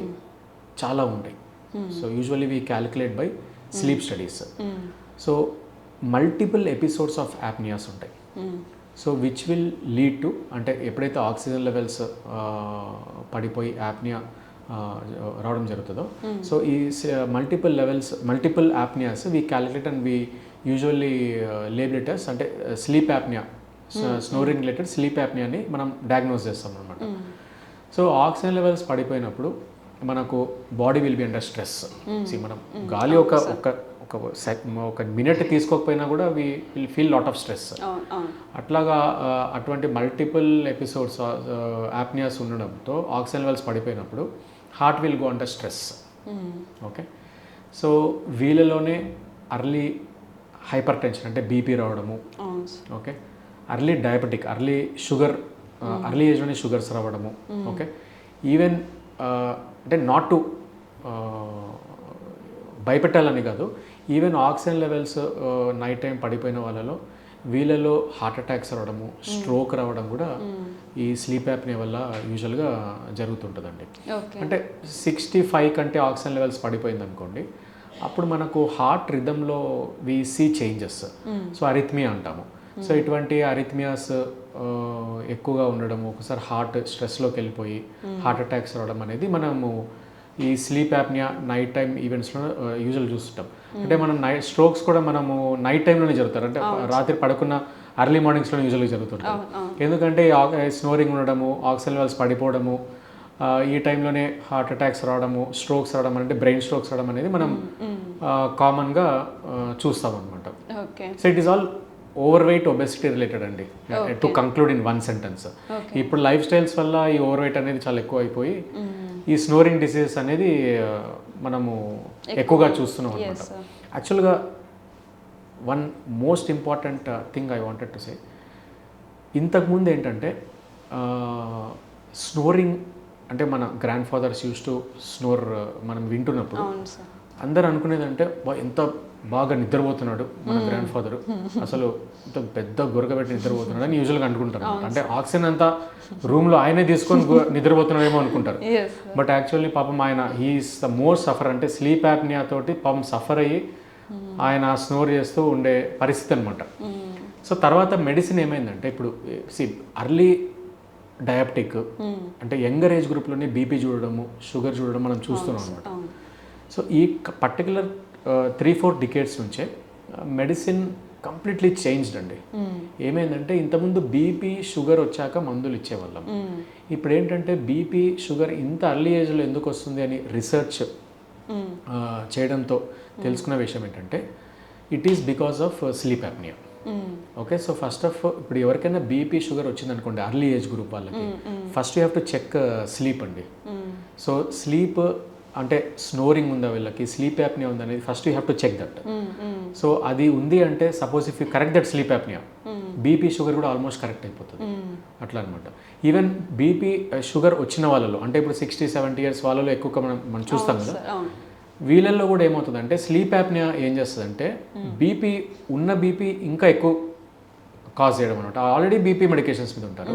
చాలా ఉంటాయి. So usually we calculate by sleep studies. So multiple episodes of apneas ఉంటాయి. So which will lead to, అంటే ఎప్పుడైతే ఆక్సిజన్ లెవెల్స్ పడిపోయి యాప్నియా రావడం జరుగుతుందో, సో ఈ multiple apneas we calculate and we usually label it as అంటే sleep apnea, snoring related sleep యాప్నియాని మనం డయాగ్నోస్ చేస్తాం అనమాట. సో ఆక్సిజన్ లెవెల్స్ పడిపోయినప్పుడు మనకు body will be under stress. మనం గాలి ఒక మినిట్ తీసుకోకపోయినా కూడా we will feel lot of stress. అట్లాగా అటువంటి మల్టిపుల్ ఎపిసోడ్స్ యాప్నియాస్ ఉండడంతో ఆక్సిజన్ లెవెల్స్ పడిపోయినప్పుడు heart will go under stress. Okay, so వీళ్ళలోనే అర్లీ హైపర్ టెన్షన్ అంటే బీపీ రావడము, okay, early diabetic, early sugar, early ఏజ్లోనే షుగర్స్ రావడము. ఓకే, ఈవెన్ అంటే నాట్ టు భయపెట్టాలని కాదు, even oxygen levels night time పడిపోయిన వాళ్ళలో వీళ్ళలో హార్ట్ అటాక్స్ రావడము, స్ట్రోక్ రావడం కూడా ఈ స్లీప్ యాప్నియా వల్ల యూజువల్గా జరుగుతుంటుందండి. అంటే 65 కంటే ఆక్సిజన్ లెవెల్స్ పడిపోయింది అనుకోండి, అప్పుడు మనకు హార్ట్ రిథంలో we see changes. So arrhythmia అంటాము. సో ఇటువంటి అరిథ్మియాస్ ఎక్కువగా ఉండడము, ఒకసారి హార్ట్ స్ట్రెస్లోకి వెళ్ళిపోయి హార్ట్ అటాక్స్ రావడం అనేది మనము ఈ స్లీప్ యాప్నియా నైట్ టైం ఈవెంట్స్లో యూజువల్ చూస్తుంటాం. అంటే మనం స్ట్రోక్స్ కూడా మనము నైట్ టైంలోనే జరుగుతారు, అంటే రాత్రి పడుకున్న అర్లీ మార్నింగ్స్లోనే యూజువల్గా జరుగుతుంటాయి. ఎందుకంటే స్నోరింగ్ ఉండడము, ఆక్సిజన్ లెవెల్స్ పడిపోవడము, ఈ టైంలోనే హార్ట్ అటాక్స్ రావడము, స్ట్రోక్స్ రావడం, అంటే బ్రెయిన్ స్ట్రోక్స్ రావడం అనేది మనం కామన్గా చూస్తాం అనమాట. So it is all over weight obesity related అండి, to conclude in one sentence. ఇప్పుడు లైఫ్ స్టైల్స్ వల్ల ఈ ఓవర్ వెయిట్ అనేది చాలా ఎక్కువ అయిపోయి ఈ స్నోరింగ్ డిసీజెస్ అనేది మనము ఎక్కువగా చూస్తున్నాం అనమాట. యాక్చువల్గా one most important thing I wanted to say, ఇంతకుముందు ఏంటంటే స్నోరింగ్ అంటే మన grandfathers used to snore మనం వింటున్నప్పుడు అందరు అనుకునేదంటే ఎంత బాగా నిద్రపోతున్నాడు మన గ్రాండ్ ఫాదర్, అసలు ఇంత పెద్ద గురకబెట్టి నిద్రపోతున్నాడు అని యూజువల్గా అనుకుంటారు. అంటే ఆక్సిజన్ అంతా రూమ్లో ఆయనే తీసుకొని నిద్రపోతున్నాడేమో అనుకుంటారు. బట్ యాక్చువల్లీ పాపం ఆయన హీఈస్ ద మోస్ట్ సఫర్, అంటే స్లీప్ యాప్నియా తోటి పాపం సఫర్ అయ్యి ఆయన స్నోర్ చేస్తూ ఉండే పరిస్థితి అనమాట. సో తర్వాత మెడిసిన్ ఏమైందంటే ఇప్పుడు అర్లీ డయాబెటిక్ అంటే యంగర్ ఏజ్ గ్రూప్లోనే బీపీ చూడడము, షుగర్ చూడడం మనం చూస్తున్నాం అనమాట. సో ఈ పర్టికులర్ 3-4 డికేడ్స్ నుంచే మెడిసిన్ కంప్లీట్లీ చేంజ్డ్ అండి. ఏమైందంటే ఇంతకుముందు బీపీ షుగర్ వచ్చాక మందులు ఇచ్చేవాళ్ళం. ఇప్పుడు ఏంటంటే బీపీ షుగర్ ఇంత అర్లీ ఏజ్లో ఎందుకు వస్తుంది అని రీసెర్చ్ చేయడంతో తెలుసుకున్న విషయం ఏంటంటే it is because of sleep apnoea. Okay, so first of ఇప్పుడు ఎవరికైనా బీపీ షుగర్ వచ్చిందనుకోండి అర్లీ ఏజ్ గ్రూప్ వాళ్ళకి, first you have to check sleep అండి. సో స్లీప్ అంటే స్నోరింగ్ ఉందా వీళ్ళకి, స్లీప్ యాప్నియా ఉందా అనేది first you have to check that. So అది ఉంది అంటే suppose if you correct that sleep apnoea, BP sugar కూడా ఆల్మోస్ట్ కరెక్ట్ అయిపోతుంది అట్లా అనమాట. ఈవెన్ బీపీ షుగర్ వచ్చిన వాళ్ళలో అంటే ఇప్పుడు 60-70 ఇయర్స్ వాళ్ళలో ఎక్కువ మనం చూస్తాం కదా, వీళ్ళల్లో కూడా ఏమవుతుందంటే స్లీప్ యాప్నియా ఏం చేస్తుందంటే బీపీ ఉన్న బీపీ ఇంకా ఎక్కువ కాజ్ చేయడం అనమాట. ఆల్రెడీ బీపీ మెడికేషన్స్ మీద ఉంటారు,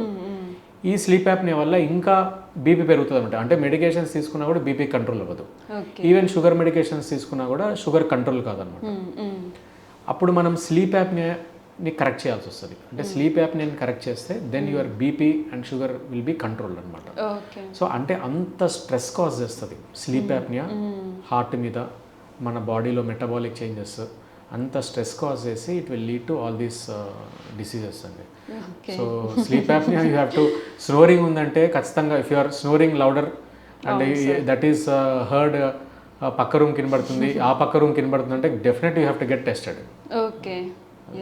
ఈ స్లీప్ యాప్నియా వల్ల ఇంకా బీపీ పెరుగుతుంది అనమాట. అంటే మెడికేషన్స్ తీసుకున్నా కూడా బీపీ కంట్రోల్ అవ్వదు, ఈవెన్ షుగర్ మెడికేషన్స్ తీసుకున్నా కూడా షుగర్ కంట్రోల్ కాదనమాట. అప్పుడు మనం స్లీప్ యాప్నియాని కరెక్ట్ చేయాల్సి వస్తుంది. అంటే స్లీప్ యాప్నియాని కరెక్ట్ చేస్తే then your BP and sugar will be controlled అనమాట. సో అంటే అంత స్ట్రెస్ కాజ్ చేస్తుంది స్లీప్ యాప్నియా హార్ట్ మీద, మన బాడీలో మెటబాలిక్ చేంజెస్, అంత స్ట్రెస్ కాజ్ చేసి it will lead to all these diseases అండి. So sleep apnea you have to, snoring ఉందంటే ఖచ్చితంగా if you are snoring louder and that is heard, పక్క రూమ్ కినబడుతుంది, ఆ పక్క రూమ్ కినబడుతుంది అంటే definite you have to get tested. Okay,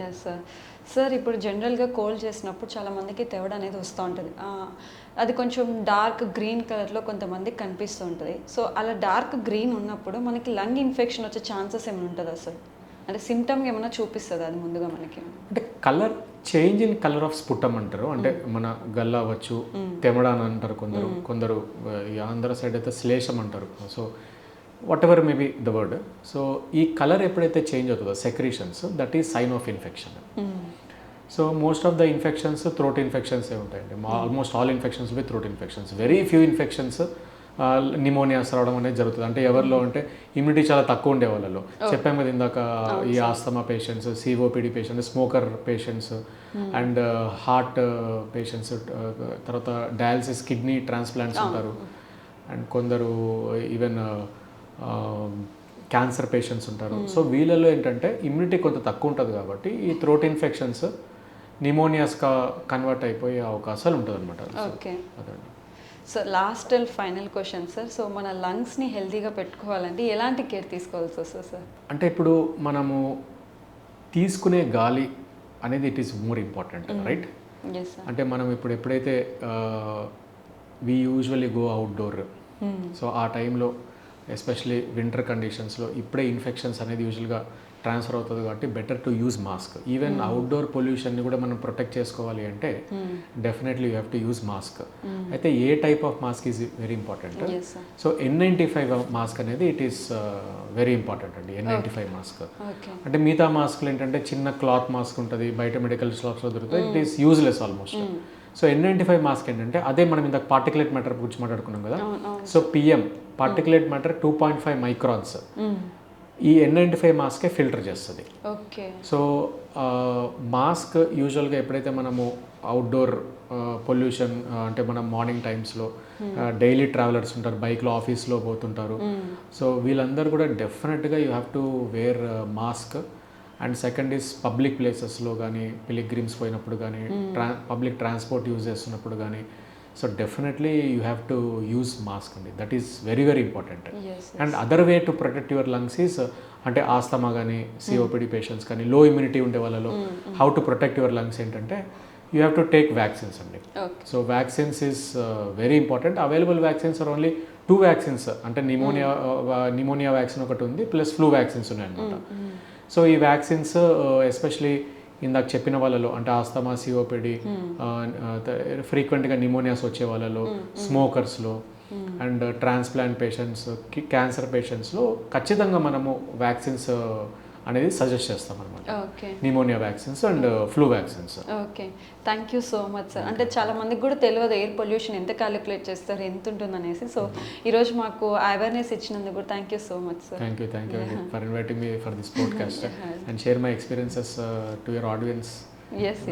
yes sir. Sir ఇప్పుడు జనరల్గా కోల్డ్ చేసినప్పుడు చాలామందికి తెవడ అనేది వస్తూ ఉంటుంది, అది కొంచెం డార్క్ గ్రీన్ కలర్లో కొంతమందికి కనిపిస్తూ ఉంటుంది. సో అలా డార్క్ గ్రీన్ ఉన్నప్పుడు మనకి లంగ్ ఇన్ఫెక్షన్ వచ్చే ఛాన్సెస్ ఏమైనా ఉంటుందా సార్? అంటే సిమ్టమ్ ఏమైనా చూపిస్తుంది అది ముందుగా మనకి? అంటే colour change in colour of sputum అంటారు, అంటే మన గల్ల అవ్వచ్చు, తెమడ అని అంటారు కొందరు ఈ ఆంధ్ర సైడ్ అయితే శ్లేషం అంటారు. So whatever maybe the word. So ఈ కలర్ ఎప్పుడైతే చేంజ్ అవుతుందో secretions, that is sign of infection. So most of the infections throat infections ఉంటాయండి. Almost all infections by throat infections. Very few infections pneumonias రావడం అనేది జరుగుతుంది. అంటే ఎవరిలో అంటే ఇమ్యూనిటీ చాలా తక్కువ ఉండే వాళ్ళలో, చెప్పాము కదా ఇందాక, ఈ asthma patients, COPD patients, smoker patients and heart patients, తర్వాత డయాలసిస్ కిడ్నీ ట్రాన్స్ప్లాంట్స్ ఉంటారు, అండ్ కొందరు ఈవెన్ క్యాన్సర్ పేషెంట్స్ ఉంటారు. సో వీళ్ళలో ఏంటంటే ఇమ్యూనిటీ కొంత తక్కువ ఉంటుంది కాబట్టి ఈ థ్రోట్ ఇన్ఫెక్షన్స్ నిమోనియాస్గా కన్వర్ట్ అయిపోయే అవకాశాలు ఉంటుంది అనమాట. Okay, so last and final question sir. So మన లంగ్స్ని హెల్తీగా పెట్టుకోవాలంటే ఎలాంటి కేర్ తీసుకోవాల్సి వస్తుంది సార్? అంటే ఇప్పుడు మనము తీసుకునే గాలి అనేది it is more important, right? అంటే మనం ఇప్పుడు ఎప్పుడైతే we usually go outdoor, so ఆ టైంలో ఎస్పెషలీ వింటర్ కండిషన్స్లో ఇప్పుడే ఇన్ఫెక్షన్స్ అనేది యూజువల్గా ట్రాన్స్ఫర్ అవుతుంది కాబట్టి better to use mask. Even outdoor పొల్యూషన్ని కూడా మనం ప్రొటెక్ట్ చేసుకోవాలి అంటే definitely you have to use mask. అయితే ఏ type of mask is very important. So N95 mask అనేది ఇట్ ఈస్ వెరీ ఇంపార్టెంట్ అండి. N95 మాస్క్ అంటే మిగతా మాస్క్లు ఏంటంటే చిన్న క్లాత్ మాస్క్ ఉంటుంది, బయట మెడికల్ షాప్స్లో దొరుకుతుంది, it is useless almost. So N95 mask ఏంటంటే అదే మనం ఇందాక పార్టికులేట్ మ్యాటర్ గురించి మాట్లాడుకున్నాం కదా. So PM particulate matter 2.5 microns ఈ N95 మాస్కే ఫిల్టర్ చేస్తుంది. సో మాస్క్ యూజువల్గా ఎప్పుడైతే మనము అవుట్డోర్ పొల్యూషన్ అంటే మనం మార్నింగ్ టైమ్స్లో డైలీ ట్రావెలర్స్ ఉంటారు, బైక్లో ఆఫీస్లో పోతుంటారు, సో వీళ్ళందరూ కూడా డెఫినెట్గా you have to wear mask. And second is public ప్లేసెస్లో కానీ, పిలిగ్రిమ్స్ పోయినప్పుడు కానీ, పబ్లిక్ ట్రాన్స్పోర్ట్ యూజ్ చేస్తున్నప్పుడు కానీ, so definitely you have to use mask అండి. That is very very important. And other way to protect your lungs is అంటే asthma కానీ, COPD patients కానీ, లో ఇమ్యూనిటీ ఉండే వాళ్ళలో how to protect your lungs ఏంటంటే you have to take vaccines అండి. So vaccines is very important. Available vaccines are only 2 vaccines, అంటే pneumonia vaccine ఒకటి ఉంది, ప్లస్ ఫ్లూ వ్యాక్సిన్స్ ఉన్నాయన్నమాట. సో ఈ వ్యాక్సిన్స్ ఎస్పెషలీ ఇందాక చెప్పిన వాళ్ళలో అంటే ఆస్తమా, సిఓపిడి, ఫ్రీక్వెంట్గా నిమోనియాస్ వచ్చే వాళ్ళలో, స్మోకర్స్లో అండ్ ట్రాన్స్ప్లాంట్ పేషెంట్స్, క్యాన్సర్ పేషెంట్స్లో ఖచ్చితంగా మనము వ్యాక్సిన్స్ అనేది సజెస్ట్ చేస్తాం అనమాట. Pneumonia vaccines and flu vaccines. Okay, thank you so much sir. అంటే చాలా మందికి కూడా తెలియదు ఎయిర్ పొల్యూషన్ ఎంత క్యాలిక్యులేట్ చేస్తారు, ఎంత ఉంటుంది అనేసి. సో ఈరోజు మాకు అవేర్నెస్ ఇచ్చినందుకు కూడా thank you so much sir. Thank you for inviting me for this podcast and share my experiences to your audience. Yes